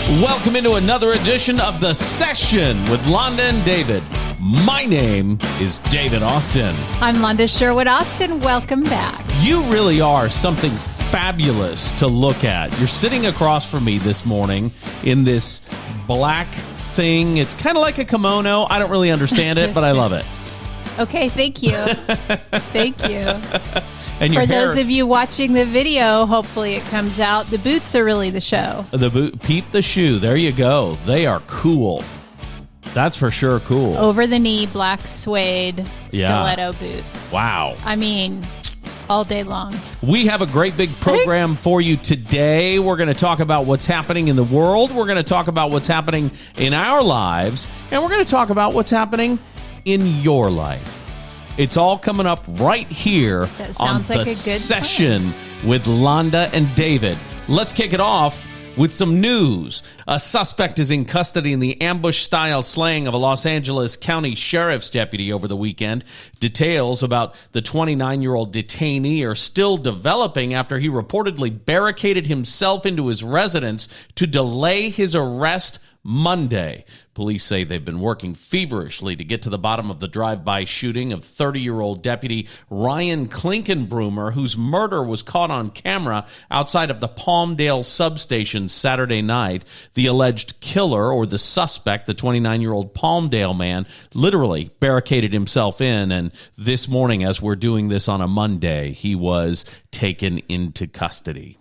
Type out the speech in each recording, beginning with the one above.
Welcome into another edition of The Session with Londa and David. My name is David Austin. I'm Londa Sherwood Austin. Welcome back. You really are something fabulous to look at. You're sitting across from me this morning in this black thing. It's kind of like a kimono. I don't really understand it, but I love it. Okay, thank you. Thank you. And your For hair, those of you watching the video, hopefully it comes out. The boots are really the show. peep the shoe. There you go. They are cool. That's for sure cool. Over the knee, black suede, stiletto boots. Wow. I mean, all day long. We have a great big program for you today. We're going to talk about what's happening in the world. We're going to talk about what's happening in our lives. And we're going to talk about what's happening in your life. It's all coming up right here That on sounds like The a good Session with Londa and David. Let's kick it off with some news. A suspect is in custody in the ambush-style slaying of a Los Angeles County Sheriff's deputy over the weekend. Details about the 29-year-old detainee are still developing after he reportedly barricaded himself into his residence to delay his arrest Monday. Police say they've been working feverishly to get to the bottom of the drive-by shooting of 30-year-old deputy Ryan Klinkenbroomer, whose murder was caught on camera outside of the Palmdale substation Saturday night. The alleged killer, or the suspect, the 29-year-old Palmdale man, literally barricaded himself in, and this morning, as we're doing this on a Monday, he was taken into custody.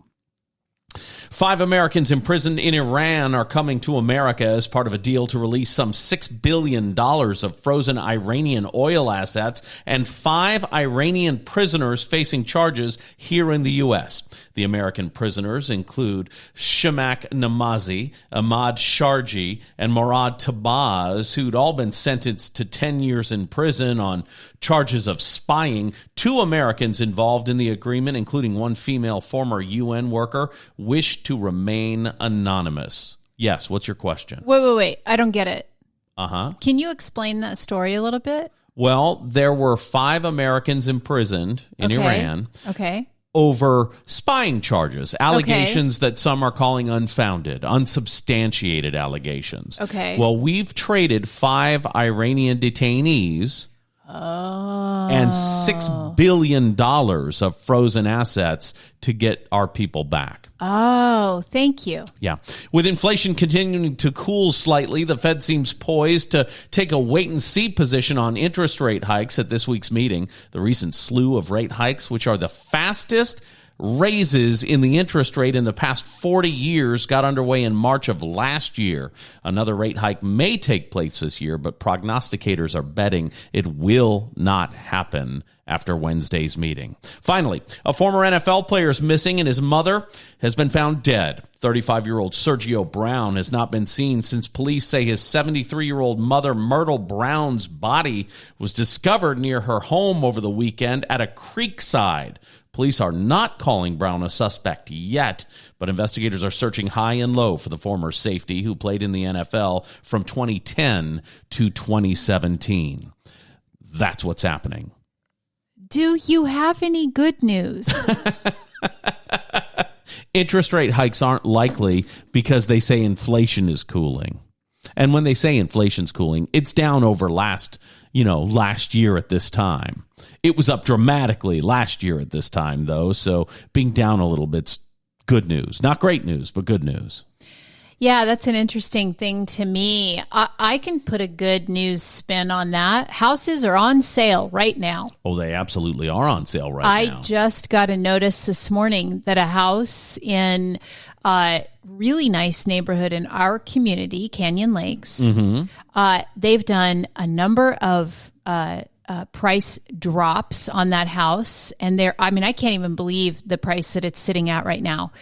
5 Americans imprisoned in Iran are coming to America as part of a deal to release some $6 billion of frozen Iranian oil assets and 5 Iranian prisoners facing charges here in the U.S. The American prisoners include Shamak Namazi, Ahmad Sharji, and Murad Tabaz, who'd all been sentenced to 10 years in prison on charges of spying. 2 Americans involved in the agreement, including one female former UN worker, wished to remain anonymous. Yes, what's your question? Wait. I don't get it. Uh-huh. Can you explain that story a little bit? Well, there were 5 Americans imprisoned in Iran. Okay. Over spying charges, allegations that some are calling unfounded, unsubstantiated allegations. Okay. Well, we've traded 5 Iranian detainees and $6 billion of frozen assets to get our people back. Oh, thank you. Yeah. With inflation continuing to cool slightly, the Fed seems poised to take a wait-and-see position on interest rate hikes at this week's meeting. The recent slew of rate hikes, which are the fastest raises in the interest rate in the past 40 years, got underway in March of last year. Another rate hike may take place this year, but prognosticators are betting it will not happen after Wednesday's meeting. Finally, a former NFL player is missing, and his mother has been found dead. 35-year-old Sergio Brown has not been seen since police say his 73-year-old mother, Myrtle Brown's body was discovered near her home over the weekend at a creekside. Police are not calling Brown a suspect yet, but investigators are searching high and low for the former safety who played in the NFL from 2010 to 2017. That's what's happening. Do you have any good news? Interest rate hikes aren't likely because they say inflation is cooling. And when they say inflation's cooling, it's down over last year at this time. It was up dramatically last year at this time, though, so being down a little bit's good news. Not great news, but good news. Yeah, that's an interesting thing to me. I can put a good news spin on that. Houses are on sale right now. Oh, they absolutely are on sale right now. I just got a notice this morning that a house in a really nice neighborhood in our community, Canyon Lakes, they've done a number of price drops on that house. And I can't even believe the price that it's sitting at right now.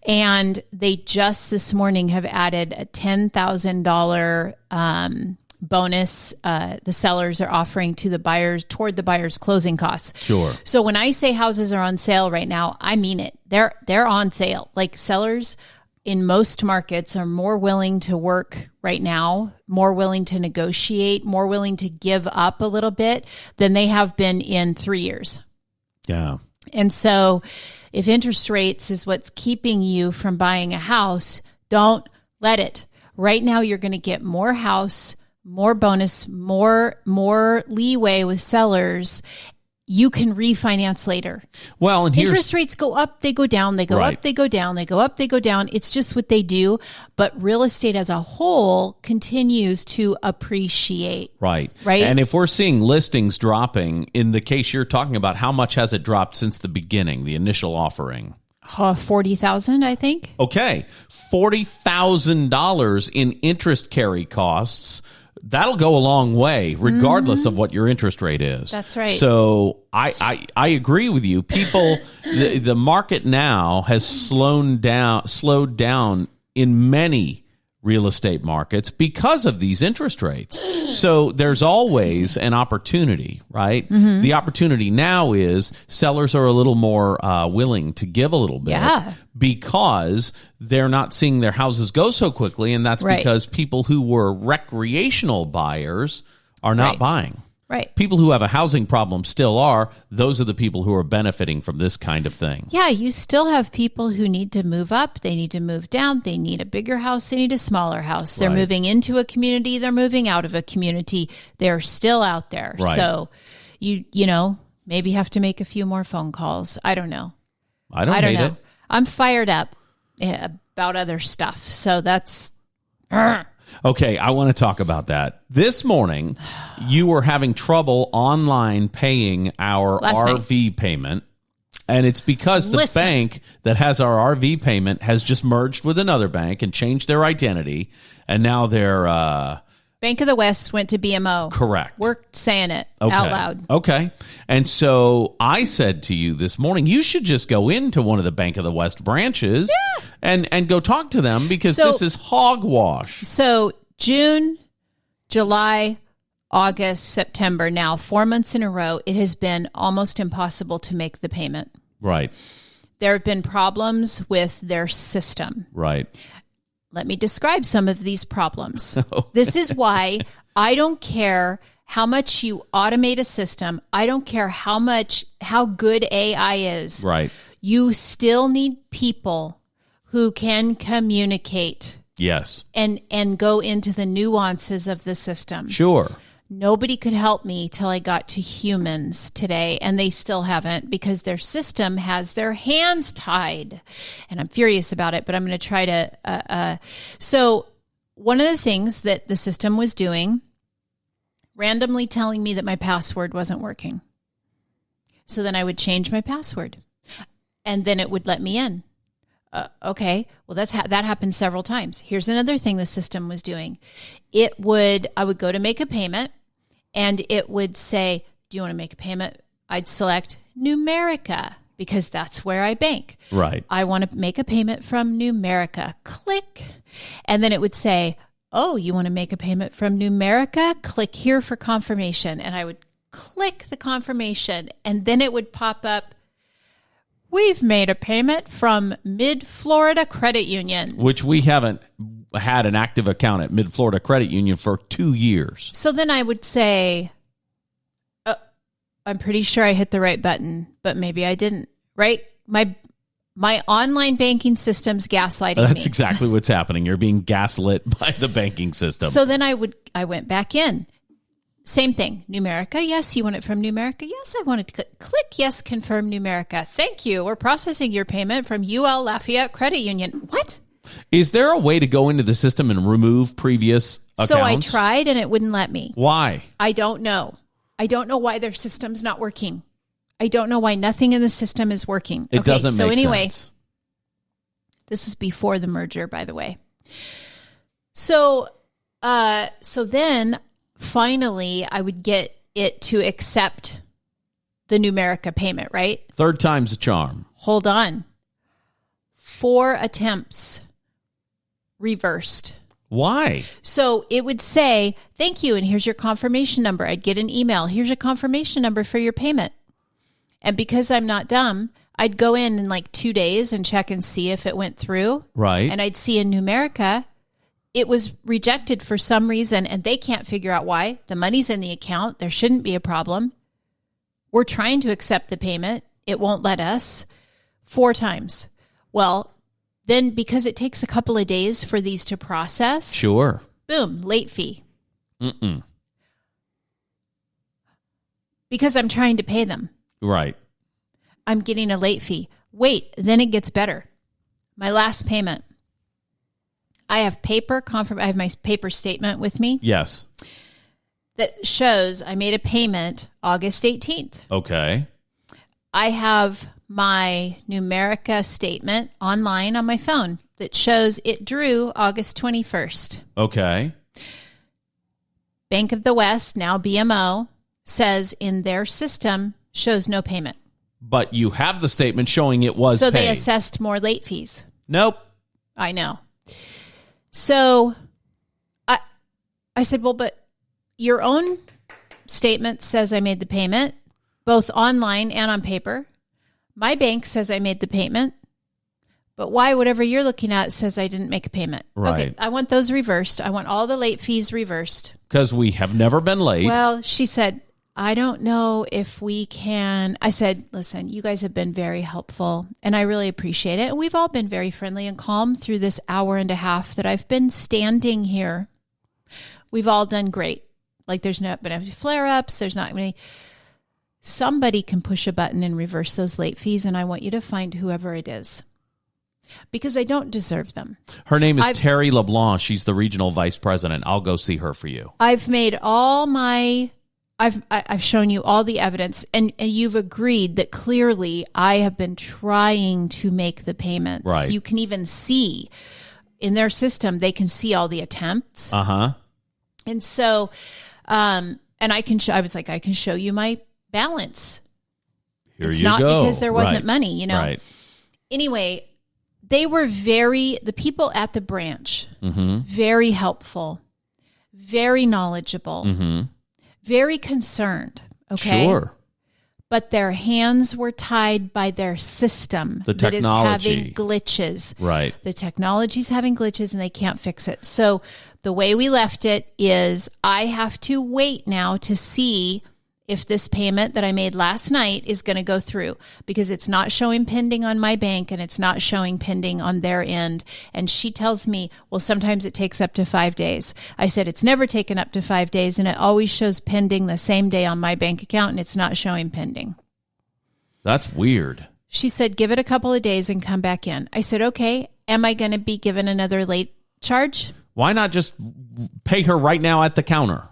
And they just this morning have added a $10,000 bonus the sellers are offering to the buyers toward the buyer's closing costs. Sure. So when I say houses are on sale right now, I mean it. They're on sale. Like, sellers in most markets are more willing to work right now, more willing to negotiate, more willing to give up a little bit than they have been in 3 years. Yeah. And so if interest rates is what's keeping you from buying a house, don't Let it. Right now, you're going to get more house, more bonus, more leeway with sellers. You can refinance later. Well, and interest rates go up, they go down, they go up, they go down, they go up, they go down. It's just what they do. But real estate as a whole continues to appreciate. Right. Right. And if we're seeing listings dropping, in the case you're talking about, how much has it dropped since the beginning, the initial offering? 40,000, I think. Okay. $40,000 in interest carry costs. That'll go a long way, regardless of what your interest rate is. That's right. So I agree with you. People, the market now has slowed down in many real estate markets because of these interest rates. So there's always an opportunity, right? Mm-hmm. The opportunity now is sellers are a little more willing to give a little bit because they're not seeing their houses go so quickly. And that's because people who were recreational buyers are not buying. Right. People who have a housing problem still are. Those are the people who are benefiting from this kind of thing. Yeah, you still have people who need to move up. They need to move down. They need a bigger house. They need a smaller house. They're moving into a community. They're moving out of a community. They're still out there. Right. So you know, maybe have to make a few more phone calls. I don't know. I don't hate it. I'm fired up about other stuff. So that's... Okay, I want to talk about that. This morning, you were having trouble online paying our RV payment, and it's because the bank that has our RV payment has just merged with another bank and changed their identity, and now they're... Bank of the West went to BMO. Correct. We're saying it out loud. Okay. And so I said to you this morning, you should just go into one of the Bank of the West branches and go talk to them because this is hogwash. So June, July, August, September, now 4 months in a row, it has been almost impossible to make the payment. Right. There have been problems with their system. Right. Let me describe some of these problems. This is why I don't care how much you automate a system. I don't care how good AI is. Right. You still need people who can communicate. Yes. And go into the nuances of the system. Sure. Nobody could help me till I got to humans today, and they still haven't because their system has their hands tied. And I'm furious about it, but I'm going to try to... So one of the things that the system was doing, randomly telling me that my password wasn't working. So then I would change my password, and then it would let me in. Okay, well, that happened several times. Here's another thing the system was doing. I would go to make a payment, and it would say, do you want to make a payment? I'd select Numerica because that's where I bank. Right. I want to make a payment from Numerica. Click. And then it would say, oh, you want to make a payment from Numerica? Click here for confirmation. And I would click the confirmation, and then it would pop up, we've made a payment from Mid-Florida Credit Union. Which we haven't had an active account at Mid-Florida Credit Union for 2 years. So then I would say, I'm pretty sure I hit the right button, but maybe I didn't, right? My online banking system's gaslighting me. That's exactly what's happening. You're being gaslit by the banking system. So then I went back in. Same thing. Numerica. Yes, you want it from Numerica. Yes, I wanted to click yes, confirm Numerica. Thank you. We're processing your payment from UL Lafayette Credit Union. What? Is there a way to go into the system and remove previous accounts? So I tried and it wouldn't let me. Why? I don't know. I don't know why their system's not working. I don't know why nothing in the system is working. It doesn't make sense. This is before the merger, by the way. So then finally I would get it to accept the Numerica payment, right? Third time's a charm. Hold on. 4 attempts reversed. Why? So it would say, thank you, and here's your confirmation number. I'd get an email. Here's your confirmation number for your payment. And because I'm not dumb, I'd go in like 2 days and check and see if it went through. Right. And I'd see in Numerica, it was rejected for some reason, and they can't figure out why. The money's in the account. There shouldn't be a problem. We're trying to accept the payment. It won't let us. 4 times. Well, Then because it takes a couple of days for these to process, Sure. boom, late fee. Because I'm trying to pay them. Right. I'm getting a late fee. Wait, then it gets better. My last payment. I have I have my paper statement with me Yes. that shows I made a payment August 18th. Okay. I have my Numerica statement online on my phone that shows it drew August 21st. Okay. Bank of the West, now BMO, says in their system shows no payment. But you have the statement showing it was So paid. they assessed more late fees. Nope. I know. So I said, well, but your own statement says I made the payment, both online and on paper. My bank says I made the payment. But why whatever you're looking at says I didn't make a payment? Right. Okay, I want those reversed. I want all the late fees reversed. Because we have never been late. Well, she said, I don't know if we can. I said, listen, you guys have been very helpful and I really appreciate it. And we've all been very friendly and calm through this hour and a half that I've been standing here. We've all done great. Like there's not been any flare-ups. There's not many. Somebody can push a button and reverse those late fees. And I want you to find whoever it is because I don't deserve them. Her name is Terry LeBlanc. She's the regional vice president. I'll go see her for you. I've made all my... I've shown you all the evidence and you've agreed that clearly I have been trying to make the payments. Right. You can even see in their system, they can see all the attempts. Uh-huh. And so, and I was like, I can show you my balance. Here it's you not go. because there wasn't Right. money, you know? Right. Anyway, they were the people at the branch, very helpful, very knowledgeable, very concerned. Okay. Sure. But their hands were tied by their system The that is technology. having glitches. Right. The technology's having glitches and they can't fix it. So the way we left it is I have to wait now to see if this payment that I made last night is going to go through because it's not showing pending on my bank and it's not showing pending on their end. And she tells me, well, sometimes it takes up to 5 days. I said, it's never taken up to 5 days and it always shows pending the same day on my bank account and it's not showing pending. That's weird. She said, give it a couple of days and come back in. I said, okay, am I going to be given another late charge? Why not just pay her right now at the counter?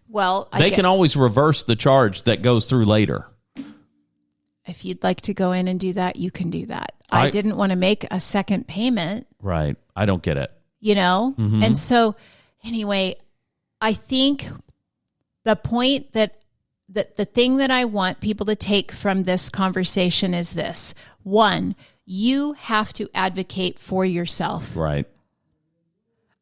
Well, They can always reverse the charge that goes through later. if you'd like to go in and do that, you can do that. I didn't want to make a second payment. Right. I don't get it. You know? And so anyway, I think the point that the thing that I want people to take from this conversation is this. One, you have to advocate for yourself. Right.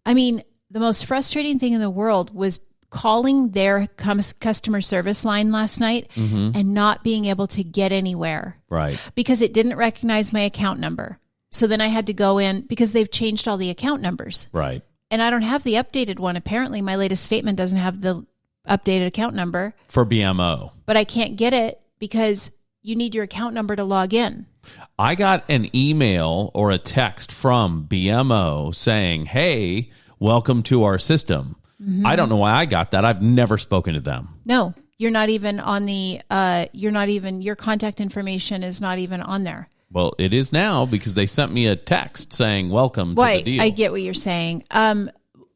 I mean, the most frustrating thing in the world was calling their customer service line last night and not being able to get anywhere. Right. Because it didn't recognize my account number. So then I had to go in because they've changed all the account numbers. Right. And I don't have the updated one. Apparently, my latest statement doesn't have the updated account number. For BMO. But I can't get it because you need your account number to log in. I got an email or a text from BMO saying, hey, welcome to our system. I don't know why I got that. I've never spoken to them. No, you're not even on the, your contact information is not even on there. Well, it is now because they sent me a text saying, welcome to the deal. I get what you're saying.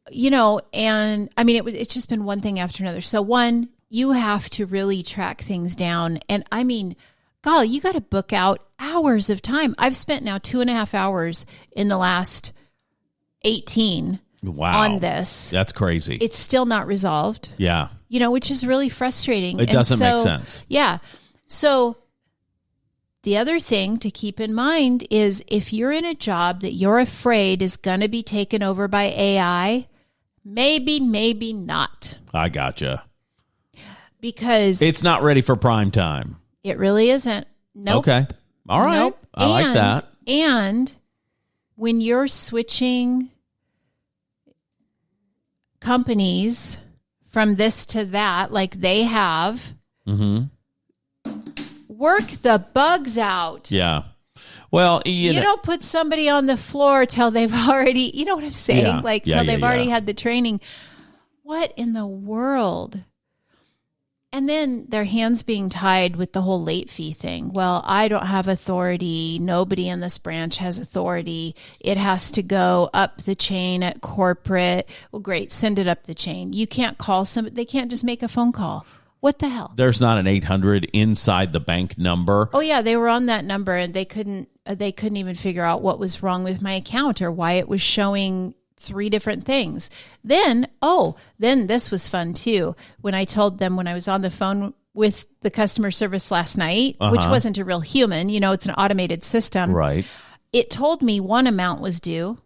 You know, and I mean, it's just been one thing after another. So one, you have to really track things down. And I mean, golly, you got to book out hours of time. I've spent now 2.5 hours in the last 18 on this. That's crazy. It's still not resolved. Yeah. You know, which is really frustrating. It doesn't make sense. Yeah. So the other thing to keep in mind is if you're in a job that you're afraid is going to be taken over by AI, maybe not. I gotcha. Because it's not ready for prime time. It really isn't. Nope. Okay. All right. Nope. I like that. And when you're switching companies from this to that, like they have, work the bugs out. Yeah. Well, You don't put somebody on the floor till they've already, you know what I'm saying? Yeah. Till they've already had the training. What in the world? And then their hands being tied with the whole late fee thing. Well, I don't have authority. Nobody in this branch has authority. It has to go up the chain at corporate. Well, great. Send it up the chain. You can't call somebody. They can't just make a phone call. What the hell? There's not an 800 inside the bank number. Oh yeah, they were on that number and they couldn't even figure out what was wrong with my account or why it was showing 3 different things. Then this was fun too. When I told them when I was on the phone with the customer service last night, which wasn't a real human, it's an automated system. Right. It told me one amount was due.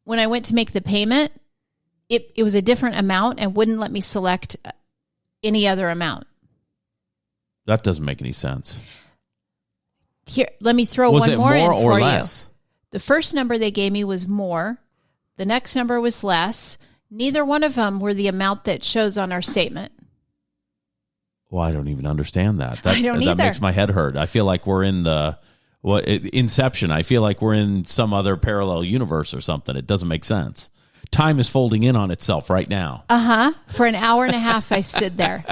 When I went to make the payment, it was a different amount and wouldn't let me select any other amount. That doesn't make any sense. Here, let me throw was one it more in or for less? you. The first number they gave me was more. The next number was less. Neither one of them were the amount that shows on our statement. Well, I don't even understand that. I don't either. That makes my head hurt. I feel like we're in Inception. I feel like we're in some other parallel universe or something. It doesn't make sense. Time is folding in on itself right now. For an hour and a half, I stood there.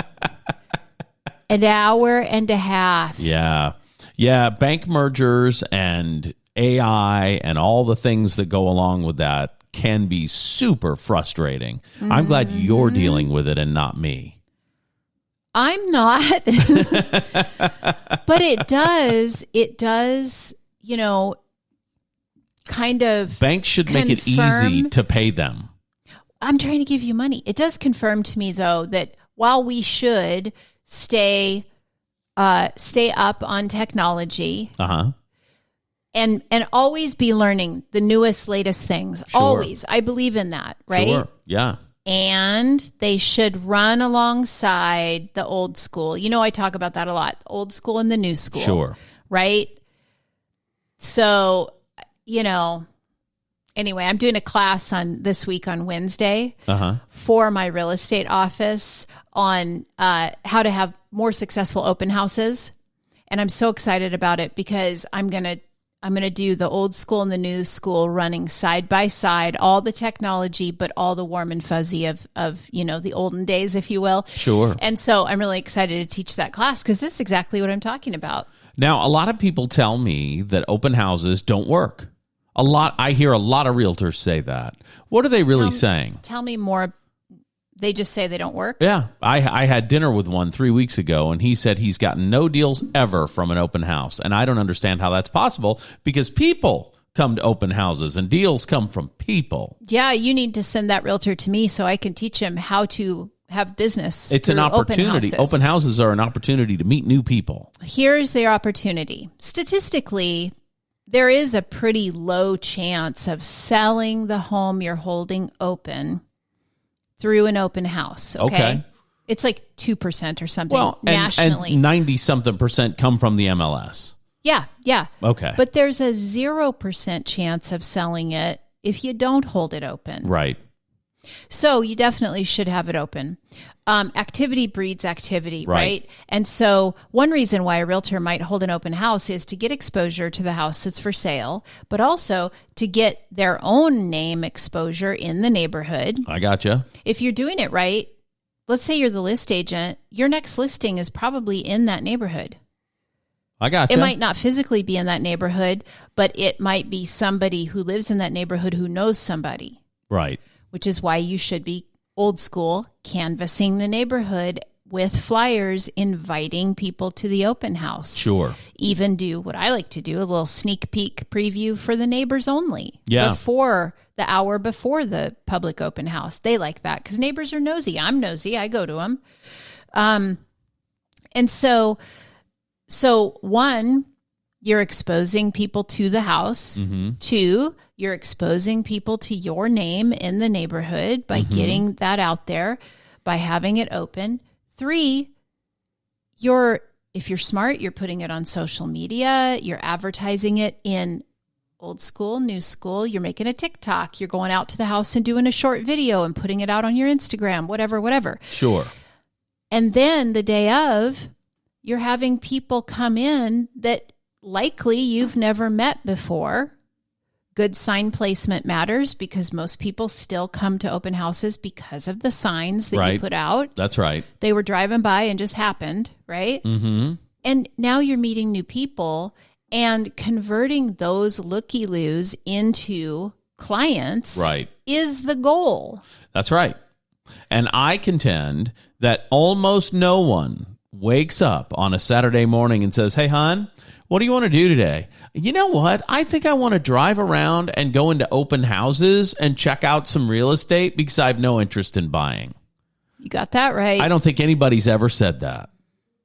An hour and a half. Yeah. Yeah. Bank mergers and AI and all the things that go along with that can be super frustrating. Mm-hmm. I'm glad you're dealing with it and not me. I'm not. But it does, kind of banks should make it easy to pay them. I'm trying to give you money. It does confirm to me though that while we should stay up on technology, and always be learning the newest, latest things. Sure. Always, I believe in that, right? Sure. Yeah. And they should run alongside the old school. I talk about that a lot. The old school and the new school. Sure. Right. So. Anyway, I'm doing a class this week on Wednesday for my real estate office on how to have more successful open houses. And I'm so excited about it because I'm going to do the old school and the new school running side by side, all the technology, but all the warm and fuzzy of the olden days, if you will. Sure. And so I'm really excited to teach that class because this is exactly what I'm talking about. Now, a lot of people tell me that open houses don't work. I hear a lot of realtors say that. What are they really saying? Tell me more. They just say they don't work? Yeah. I had dinner with one 3 weeks ago, and he said he's gotten no deals ever from an open house. And I don't understand how that's possible because people come to open houses and deals come from people. Yeah, you need to send that realtor to me so I can teach him how to have business. It's an opportunity. Open houses are an opportunity to meet new people. Here's their opportunity. Statistically, there is a pretty low chance of selling the home you're holding open through an open house. Okay. It's like 2% or something nationally. And 90-something% come from the MLS. Yeah. Okay. But there's a 0% chance of selling it if you don't hold it open. Right. So you definitely should have it open. Activity breeds activity, right? And so one reason why a realtor might hold an open house is to get exposure to the house that's for sale, but also to get their own name exposure in the neighborhood. I gotcha. If you're doing it right, let's say you're the list agent, your next listing is probably in that neighborhood. I gotcha. It might not physically be in that neighborhood, but it might be somebody who lives in that neighborhood who knows somebody. Right. Which is why you should be old school, canvassing the neighborhood with flyers, inviting people to the open house. Sure. Even do what I like to do, a little sneak peek preview for the neighbors only. Yeah. Before the hour before the public open house. They like that because neighbors are nosy. I'm nosy. I go to them. And so one, you're exposing people to the house. Mm-hmm. 2, you're exposing people to your name in the neighborhood by getting that out there, by having it open. 3, if you're smart, you're putting it on social media. You're advertising it in old school, new school. You're making a TikTok. You're going out to the house and doing a short video and putting it out on your Instagram, whatever. Sure. And then the day of, you're having people come in that likely you've never met before. Good sign placement matters because most people still come to open houses because of the signs that you put out. That's right. They were driving by and just happened, right? Mm-hmm. And now you're meeting new people and converting those looky-loos into clients is the goal. That's right. And I contend that almost no one wakes up on a Saturday morning and says, hey, hon, what do you want to do today? You know what? I think I want to drive around and go into open houses and check out some real estate because I have no interest in buying. You got that right. I don't think anybody's ever said that.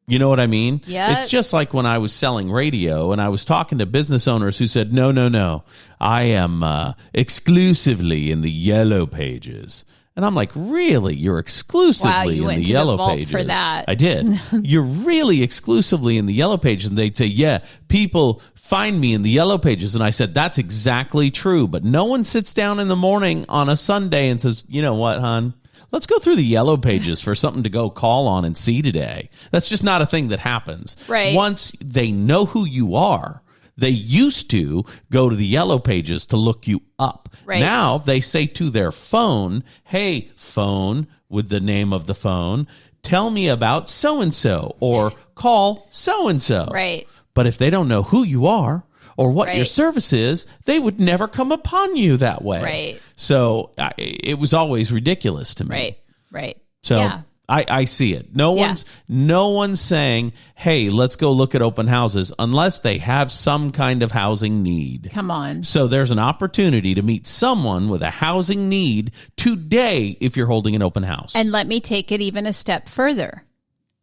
You know what I mean? Yeah. It's just like when I was selling radio and I was talking to business owners who said, no, I am exclusively in the yellow pages. And I'm like, really? You're exclusively in the yellow pages? For that. I did. You're really exclusively in the yellow pages. And they'd say, yeah, people find me in the yellow pages. And I said, that's exactly true. But no one sits down in the morning on a Sunday and says, you know what, hon? Let's go through the yellow pages for something to go call on and see today. That's just not a thing that happens. Right. Once they know who you are, they used to go to the yellow pages to look you up. Right. Now they say to their phone, hey, phone, with the name of the phone, tell me about so-and-so or call so-and-so. Right. But if they don't know who you are or what your service is, they would never come upon you that way. Right. So it was always ridiculous to me. Right. So yeah. I see it. No one's saying, hey, let's go look at open houses unless they have some kind of housing need. Come on. So there's an opportunity to meet someone with a housing need today if you're holding an open house. And let me take it even a step further.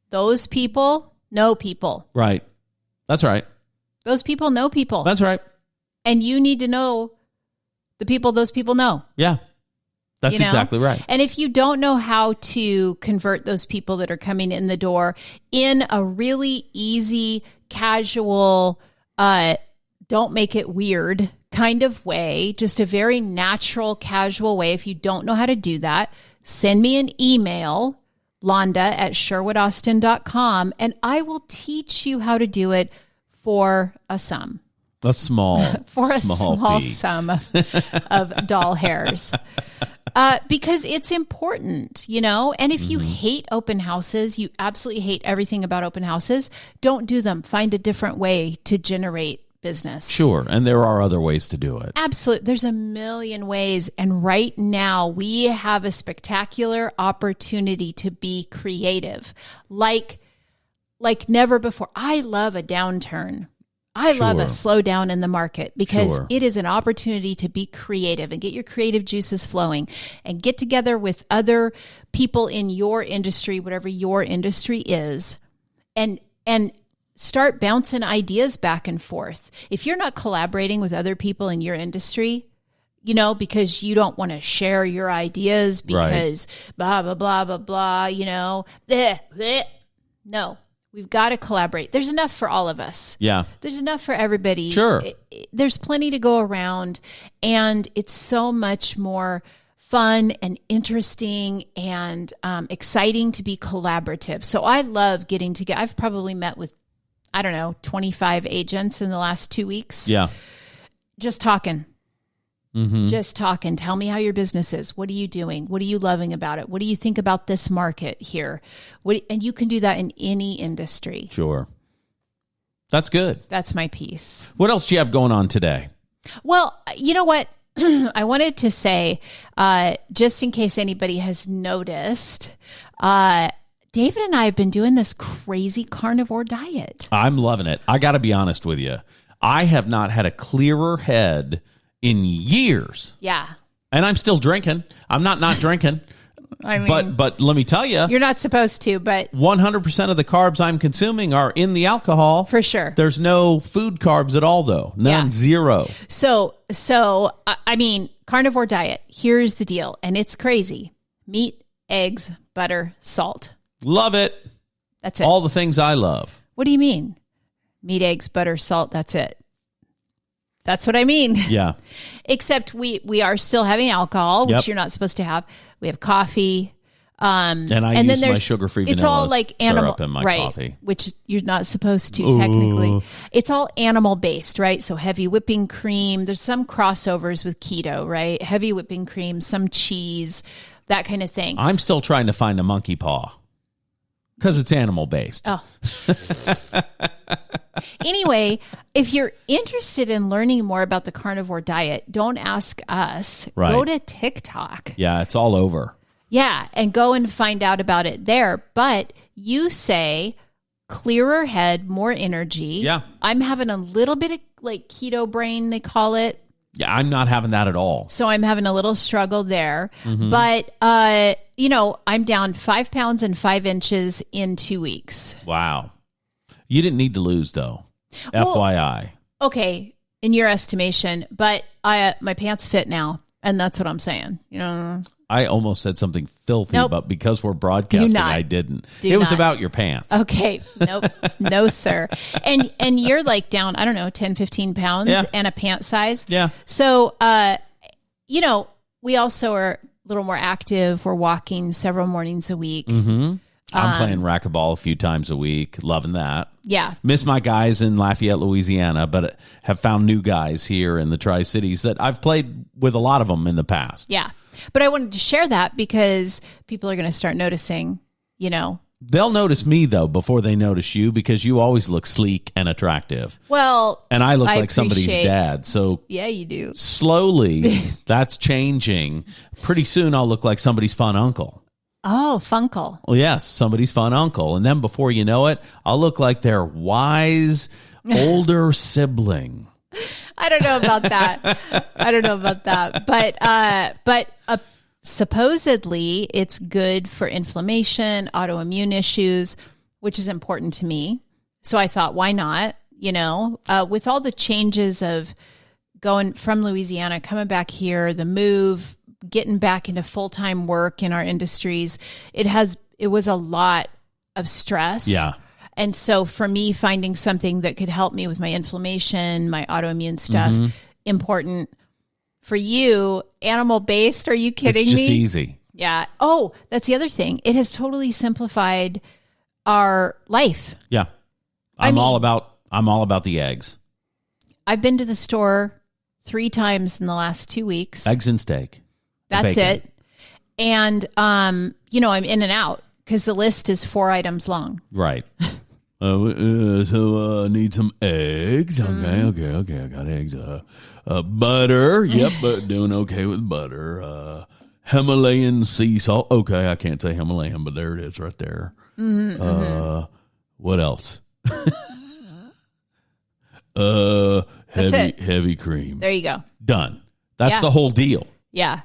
Those people know people. Right. That's right. Those people know people. That's right. And you need to know the people those people know. Yeah. That's exactly right. And if you don't know how to convert those people that are coming in the door in a really easy, casual, don't make it weird kind of way, just a very natural, casual way, if you don't know how to do that, send me an email, Londa@sherwoodaustin.com, and I will teach you how to do it for a sum. A small fee. Sum of doll hairs. Because it's important, and if you hate open houses, you absolutely hate everything about open houses, don't do them. Find a different way to generate business. Sure. And there are other ways to do it. Absolutely. There's a million ways. And right now we have a spectacular opportunity to be creative like never before. I love a downturn. I love a slowdown in the market because it is an opportunity to be creative and get your creative juices flowing and get together with other people in your industry, whatever your industry is, and start bouncing ideas back and forth. If you're not collaborating with other people in your industry, because you don't want to share your ideas because blah, blah, blah, blah, blah, no. We've got to collaborate. There's enough for all of us. Yeah. There's enough for everybody. Sure. There's plenty to go around, and it's so much more fun and interesting and exciting to be collaborative. So I love getting together. I've probably met with, 25 agents in the last 2 weeks. Yeah. Just talking. Just talking. Tell me how your business is. What are you doing? What are you loving about it? What do you think about this market here? And you can do that in any industry. Sure. That's good. That's my piece. What else do you have going on today? Well, you know what? I wanted to say, just in case anybody has noticed, David and I have been doing this crazy carnivore diet. I'm loving it. I got to be honest with you. I have not had a clearer head in years. Yeah. And I'm still drinking. I'm not drinking. I mean, but let me tell you, you're not supposed to, but 100% of the carbs I'm consuming are in the alcohol. For sure. There's no food carbs at all, though. None, zero. So I mean, carnivore diet. Here's the deal, and it's crazy: meat, eggs, butter, salt. Love it. That's it. All the things I love. What do you mean? Meat, eggs, butter, salt. That's it. That's what I mean. Yeah. Except we are still having alcohol, which you're not supposed to have. We have coffee. And I use my sugar-free vanilla it's all like animal, syrup in my right, coffee. which you're not supposed to technically. It's all animal-based, right? So heavy whipping cream. There's some crossovers with keto, right? Heavy whipping cream, some cheese, that kind of thing. I'm still trying to find a monkey paw because it's animal-based. Oh. Anyway, if you're interested in learning more about the carnivore diet, don't ask us. Right. Go to TikTok. Yeah, it's all over. Yeah, and go and find out about it there. But you say clearer head, more energy. Yeah. I'm having a little bit of like keto brain, they call it. Yeah, I'm not having that at all. So I'm having a little struggle there. But, I'm down 5 pounds and 5 inches in 2 weeks. Wow. You didn't need to lose, though. FYI. Okay, in your estimation. But my pants fit now. And that's what I'm saying. You know, I almost said something filthy, Nope. but because we're broadcasting, not. I didn't. Do It was not. about your pants. Okay. Nope. No, sir. And you're like down, I don't know, 10, 15 pounds Yeah. and a pant size. Yeah. So, we also are a little more active. We're walking several mornings a week. I'm playing racquetball a few times a week. Loving that. Yeah. Miss my guys in Lafayette, Louisiana, but have found new guys here in the Tri-Cities that I've played with a lot of them in the past. Yeah. But I wanted to share that because people are going to start noticing, They'll notice me, though, before they notice you because you always look sleek and attractive. Well, And I look like somebody's appreciate- dad. So Yeah, you do. slowly, that's changing. Pretty soon, I'll look like somebody's fun uncle. Oh, Funkle. Well, yes, somebody's fun uncle. And then before you know it, I'll look like their wise older sibling. I don't know about that. But supposedly it's good for inflammation, autoimmune issues, which is important to me. So I thought, why not? With all the changes of going from Louisiana, coming back here, the move, getting back into full-time work in our industries, it was a lot of stress. Yeah. And so for me, finding something that could help me with my inflammation, my autoimmune stuff, important. For you, animal-based, are you kidding me? It's just easy. Yeah. Oh, that's the other thing. It has totally simplified our life. Yeah. I'm all about the eggs. I've been to the store 3 times in the last 2 weeks. Eggs and steak. That's Bacon. it. And, I'm in and out because the list is 4 items long. Right. So need some eggs. Okay. I got eggs. Butter. Yep, but doing okay with butter. Himalayan sea salt. Okay, I can't say Himalayan, but there it is right there. What else? Heavy cream. There you go. Done. That's Yeah. the whole deal. Yeah.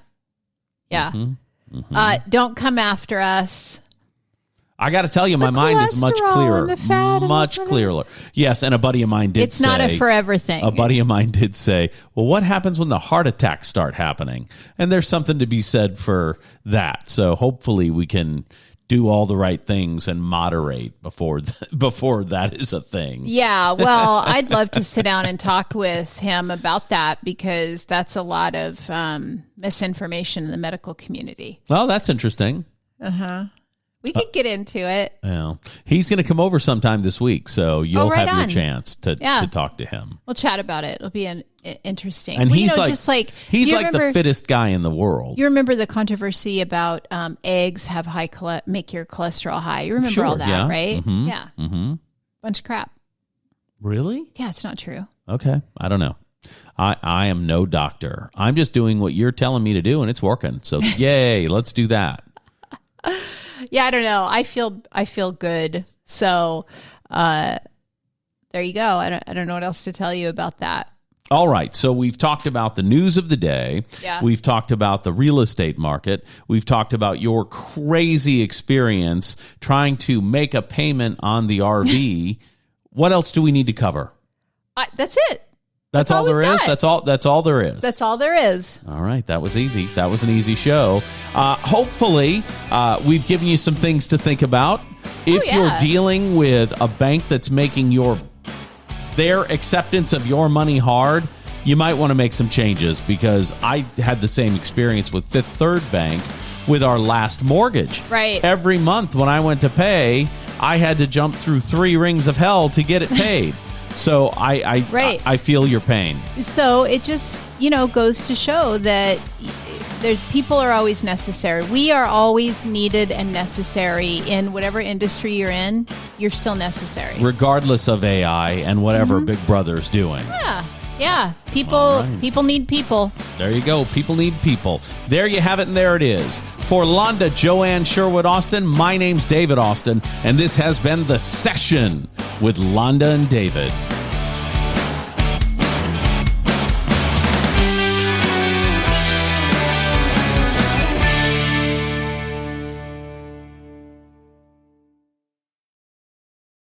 Don't come after us. I got to tell you, my mind is much cholesterol clearer. and the fat and Much the- clearer. Yes, and a buddy of mine did It's not a forever thing. A buddy of mine did say, well, what happens when the heart attacks start happening? And there's something to be said for that. So hopefully we can do all the right things and moderate before that is a thing. Yeah, well, I'd love to sit down and talk with him about that because that's a lot of misinformation in the medical community. Well, that's interesting. We could get into it. Well, he's going to come over sometime this week, so you'll right have your on. chance to talk to him. We'll chat about it. It'll be interesting. And well, he's do you like remember, the fittest guy in the world. You remember the controversy about eggs have make your cholesterol high? You remember all that, yeah. right? Mhm. Yeah. Mm-hmm. Bunch of crap. Really? Yeah, it's not true. Okay. I don't know. I am no doctor. I'm just doing what you're telling me to do, and it's working. So yay, let's do that. Yeah, I don't know. I feel good. So there you go. I don't know what else to tell you about that. All right. So we've talked about the news of the day. Yeah. We've talked about the real estate market. We've talked about your crazy experience trying to make a payment on the RV. What else do we need to cover? That's it. That's all there is. That's all there is. That's all there is. All right, that was easy. That was an easy show. Hopefully, we've given you some things to think about. If you're dealing with a bank that's making their acceptance of your money hard, you might want to make some changes because I had the same experience with Fifth Third Bank with our last mortgage. Right. Every month when I went to pay, I had to jump through 3 rings of hell to get it paid. So I feel your pain. So it just, goes to show that people are always necessary. We are always needed and necessary in whatever industry you're in. You're still necessary. Regardless of AI and whatever Big Brother's doing. Yeah. People need people. There you go. People need people. There you have it, and there it is. For Londa, Joanne Sherwood Austin, my name's David Austin, and this has been The Session with Londa and David.